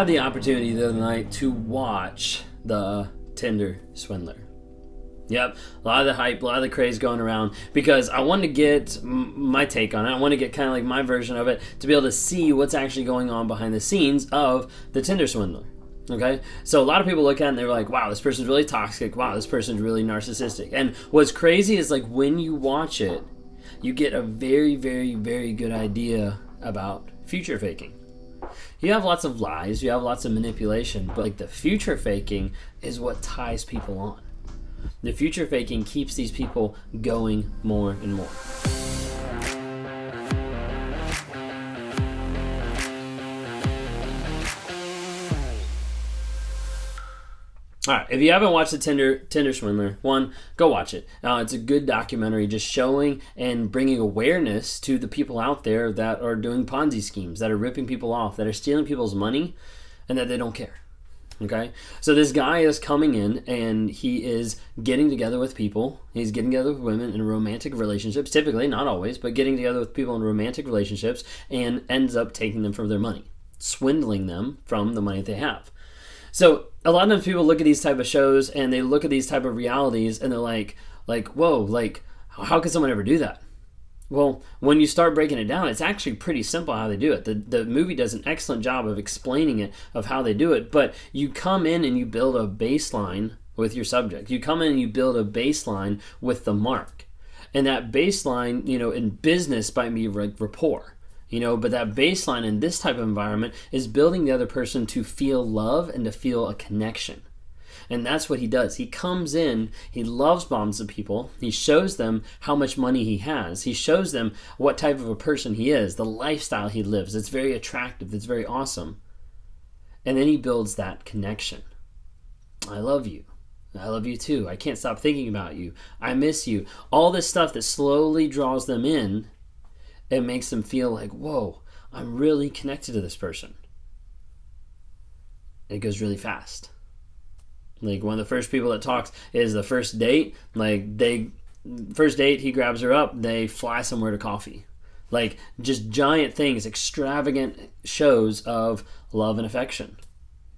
had the opportunity the other night to watch the Tinder Swindler. Yep, a lot of the hype, a lot of the craze going around because I wanted to get my take on it. I want to get kind of like my version of it to be able to see what's actually going on behind the scenes of the Tinder Swindler. Okay, so a lot of people look at it and they're like, wow, this person's really toxic. Wow, this person's really narcissistic. And what's crazy is like when you watch it, you get a very, very, very good idea about future faking. You have lots of lies, you have lots of manipulation, but like the future faking is what ties people on. The future faking keeps these people going more and more. All right, if you haven't watched the Tinder Swindler, one, go watch it. It's a good documentary just showing and bringing awareness to the people out there that are doing Ponzi schemes, that are ripping people off, that are stealing people's money, and that they don't care. Okay, so this guy is coming in and he is getting together with people. He's getting together with women in romantic relationships, typically, not always, but getting together with people in romantic relationships and ends up taking them for their money, swindling them from the money they have. So a lot of times people look at these type of shows and they look at these type of realities and they're like, whoa, like how could someone ever do that? Well, when you start breaking it down, it's actually pretty simple how they do it. The movie does an excellent job of explaining it, of how they do it, but you come in and you build a baseline with your subject. You come in and you build a baseline with the mark. And that baseline, in business might be rapport. But that baseline in this type of environment is building the other person to feel love and to feel a connection. And that's what he does. He comes in, he loves bombs the people, he shows them how much money he has, he shows them what type of a person he is, the lifestyle he lives. It's very attractive, it's very awesome. And then he builds that connection. I love you. I love you too. I can't stop thinking about you. I miss you. All this stuff that slowly draws them in. It makes them feel like, whoa, I'm really connected to this person. It goes really fast. Like one of the first people that talks is the first date. First date, he grabs her up, they fly somewhere to coffee. Like just giant things, extravagant shows of love and affection.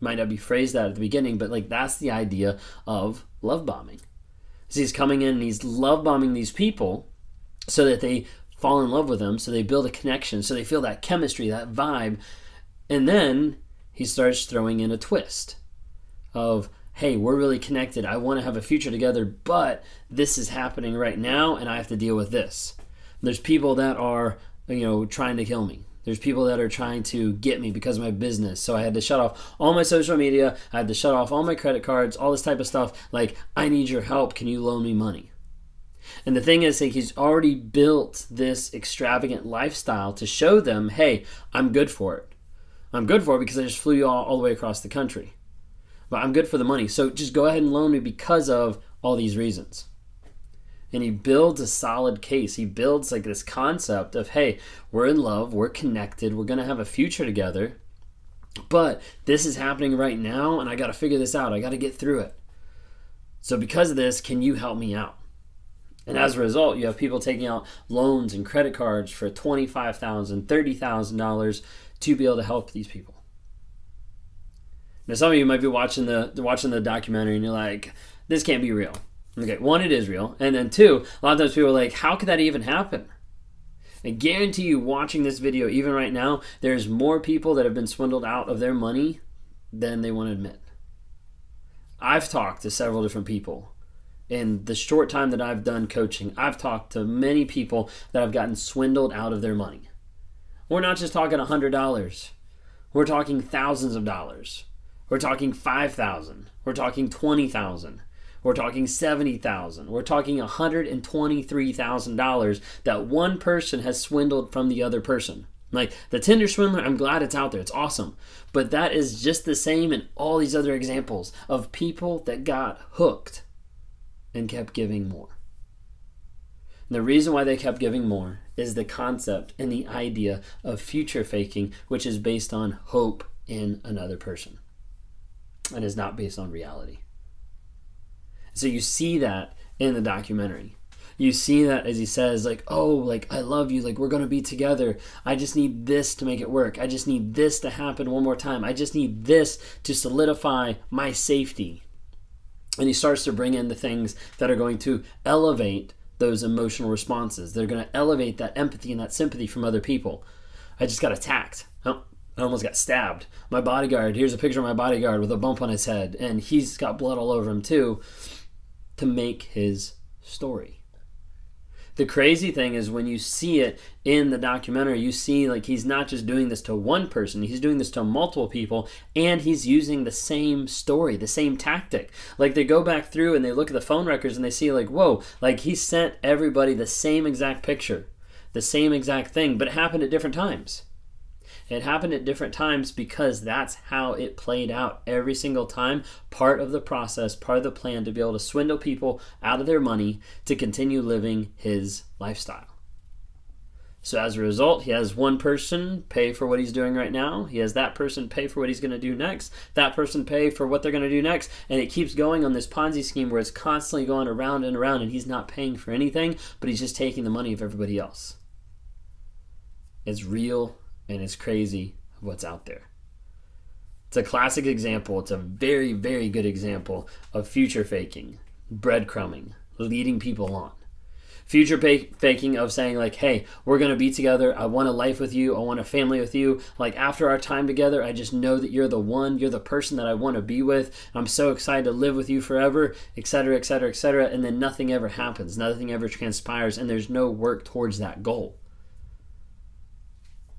Might not be phrased that at the beginning, but like that's the idea of love bombing. So he's coming in and he's love bombing these people so that they fall in love with them, so they build a connection, so they feel that chemistry, that vibe. And then he starts throwing in a twist of, hey, we're really connected. I want to have a future together, but this is happening right now and I have to deal with this. There's people that are, trying to kill me. There's people that are trying to get me because of my business. So I had to shut off all my social media. I had to shut off all my credit cards, all this type of stuff. Like, I need your help. Can you loan me money? And the thing is, he's already built this extravagant lifestyle to show them, hey, I'm good for it. I'm good for it because I just flew you all the way across the country. But I'm good for the money. So just go ahead and loan me because of all these reasons. And he builds a solid case. He builds like this concept of, hey, we're in love, we're connected, we're going to have a future together. But this is happening right now and I got to figure this out. I got to get through it. So because of this, can you help me out? And as a result, you have people taking out loans and credit cards for $25,000, $30,000 to be able to help these people. Now, some of you might be watching the documentary and you're like, this can't be real. Okay, one, it is real. And then two, a lot of times people are like, how could that even happen? I guarantee you watching this video, even right now, there's more people that have been swindled out of their money than they want to admit. I've talked to several different people. In the short time that I've done coaching, I've talked to many people that have gotten swindled out of their money. We're not just talking $100. We're talking thousands of dollars. We're talking $5,000. We're talking $20,000. We're talking $70,000. We're talking $123,000 that one person has swindled from the other person. Like the Tinder Swindler, I'm glad it's out there. It's awesome. But that is just the same in all these other examples of people that got hooked and kept giving more. And the reason why they kept giving more is the concept and the idea of future faking, which is based on hope in another person and is not based on reality. So you see that in the documentary. You see that as he says, like, oh, like, I love you, like, we're going to be together. I just need this to make it work. I just need this to happen one more time. I just need this to solidify my safety. And he starts to bring in the things that are going to elevate those emotional responses. They're going to elevate that empathy and that sympathy from other people. I just got attacked. Oh, I almost got stabbed. My bodyguard, here's a picture of my bodyguard with a bump on his head, and he's got blood all over him too, to make his story. The crazy thing is when you see it in the documentary, you see like he's not just doing this to one person, he's doing this to multiple people, and he's using the same story, the same tactic. Like they go back through and they look at the phone records and they see like, whoa, like he sent everybody the same exact picture, the same exact thing, but it happened at different times. It happened at different times because that's how it played out every single time. Part of the process, part of the plan to be able to swindle people out of their money to continue living his lifestyle. So as a result, he has one person pay for what he's doing right now. He has that person pay for what he's going to do next. That person pay for what they're going to do next. And it keeps going on this Ponzi scheme where it's constantly going around and around and he's not paying for anything, but he's just taking the money of everybody else. It's real. And it's crazy what's out there. It's a classic example. It's a very, very good example of future faking, breadcrumbing, leading people on. Future faking of saying like, hey, we're going to be together. I want a life with you. I want a family with you. Like after our time together, I just know that you're the one. You're the person that I want to be with. I'm so excited to live with you forever, etc., etc., etc. And then nothing ever happens. Nothing ever transpires. And there's no work towards that goal.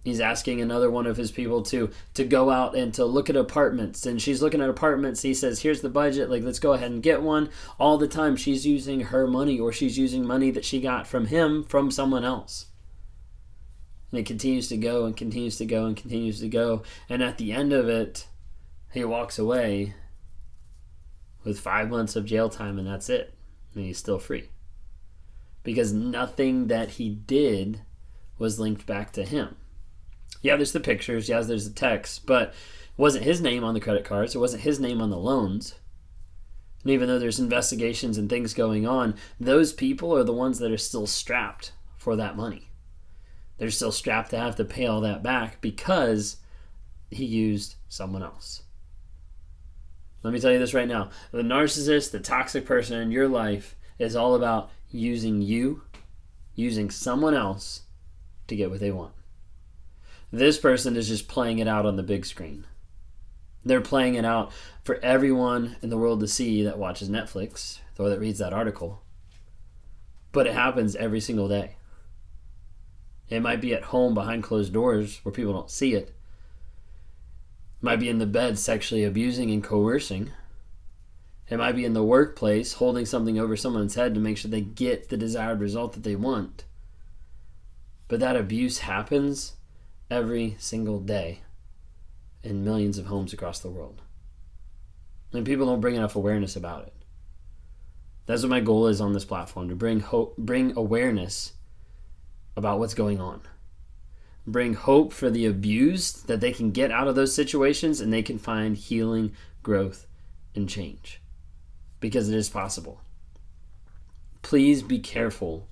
He's asking another one of his people to go out and to look at apartments. And she's looking at apartments. He says, here's the budget. Like, let's go ahead and get one. All the time she's using her money or she's using money that she got from him from someone else. And it continues to go and continues to go and continues to go. And at the end of it, he walks away with 5 months of jail time and that's it. And he's still free. Because nothing that he did was linked back to him. Yeah, there's the pictures. Yeah, there's the text. But it wasn't his name on the credit cards. It wasn't his name on the loans. And even though there's investigations and things going on, those people are the ones that are still strapped for that money. They're still strapped to have to pay all that back because he used someone else. Let me tell you this right now. The narcissist, the toxic person in your life is all about using you, using someone else to get what they want. This person is just playing it out on the big screen. They're playing it out for everyone in the world to see that watches Netflix or that reads that article. But it happens every single day. It might be at home behind closed doors where people don't see it. It might be in the bed sexually abusing and coercing. It might be in the workplace holding something over someone's head to make sure they get the desired result that they want. But that abuse happens every single day in millions of homes across the world. And people don't bring enough awareness about it. That's what my goal is on this platform, to bring awareness about what's going on. Bring hope for the abused that they can get out of those situations and they can find healing, growth, and change. Because it is possible. Please be careful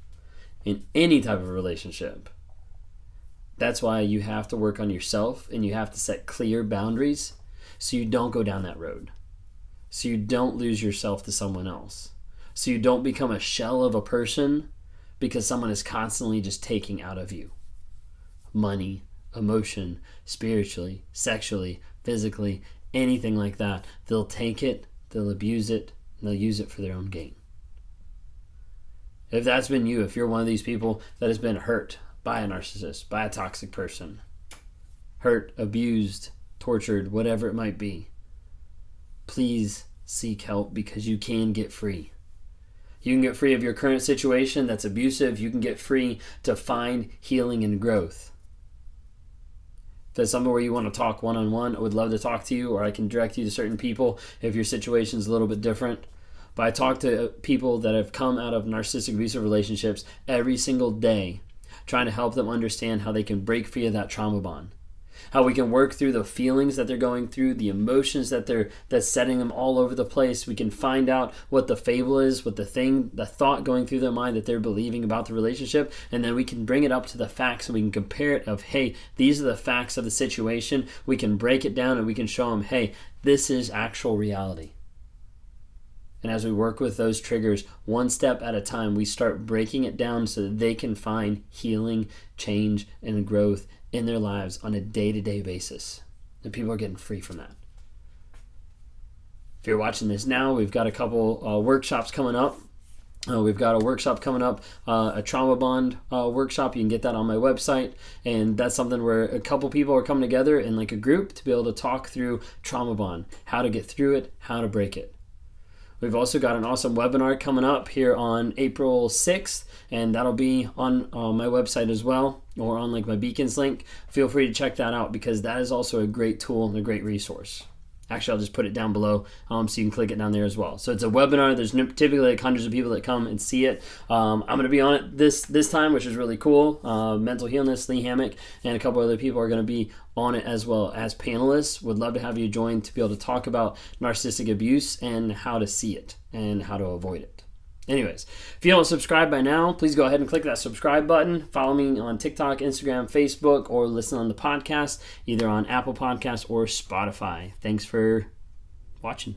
in any type of relationship. That's why you have to work on yourself and you have to set clear boundaries so you don't go down that road. So you don't lose yourself to someone else. So you don't become a shell of a person because someone is constantly just taking out of you. Money, emotion, spiritually, sexually, physically, anything like that. They'll take it, they'll abuse it, and they'll use it for their own gain. If that's been you, if you're one of these people that has been hurt by a narcissist, by a toxic person, hurt, abused, tortured, whatever it might be, please seek help because you can get free. You can get free of your current situation that's abusive. You can get free to find healing and growth. If there's somewhere where you want to talk one-on-one, I would love to talk to you, or I can direct you to certain people if your situation's a little bit different. But I talk to people that have come out of narcissistic abusive relationships every single day, trying to help them understand how they can break free of that trauma bond. how we can work through the feelings that they're going through, the emotions that's setting them all over the place. We can find out what the fable is, what the thought going through their mind that they're believing about the relationship, and then we can bring it up to the facts and we can compare it of, hey, these are the facts of the situation. We can break it down and we can show them, hey, this is actual reality. And as we work with those triggers, one step at a time, we start breaking it down so that they can find healing, change, and growth in their lives on a day-to-day basis. And people are getting free from that. If you're watching this now, we've got a couple workshops coming up. We've got a workshop coming up, a trauma bond workshop. You can get that on my website. And that's something where a couple people are coming together in like a group to be able to talk through trauma bond, how to get through it, how to break it. We've also got an awesome webinar coming up here on April 6th, and that'll be on my website as well, or on like my Beacons link. Feel free to check that out because that is also a great tool and a great resource. Actually, I'll just put it down below so you can click it down there as well. So it's a webinar. There's typically like hundreds of people that come and see it. I'm going to be on it this time, which is really cool. Mental Healness, Lee Hammock, and a couple other people are going to be on it as well as panelists. Would love to have you join to be able to talk about narcissistic abuse and how to see it and how to avoid it. Anyways, if you don't subscribe by now, please go ahead and click that subscribe button. Follow me on TikTok, Instagram, Facebook, or listen on the podcast, either on Apple Podcasts or Spotify. Thanks for watching.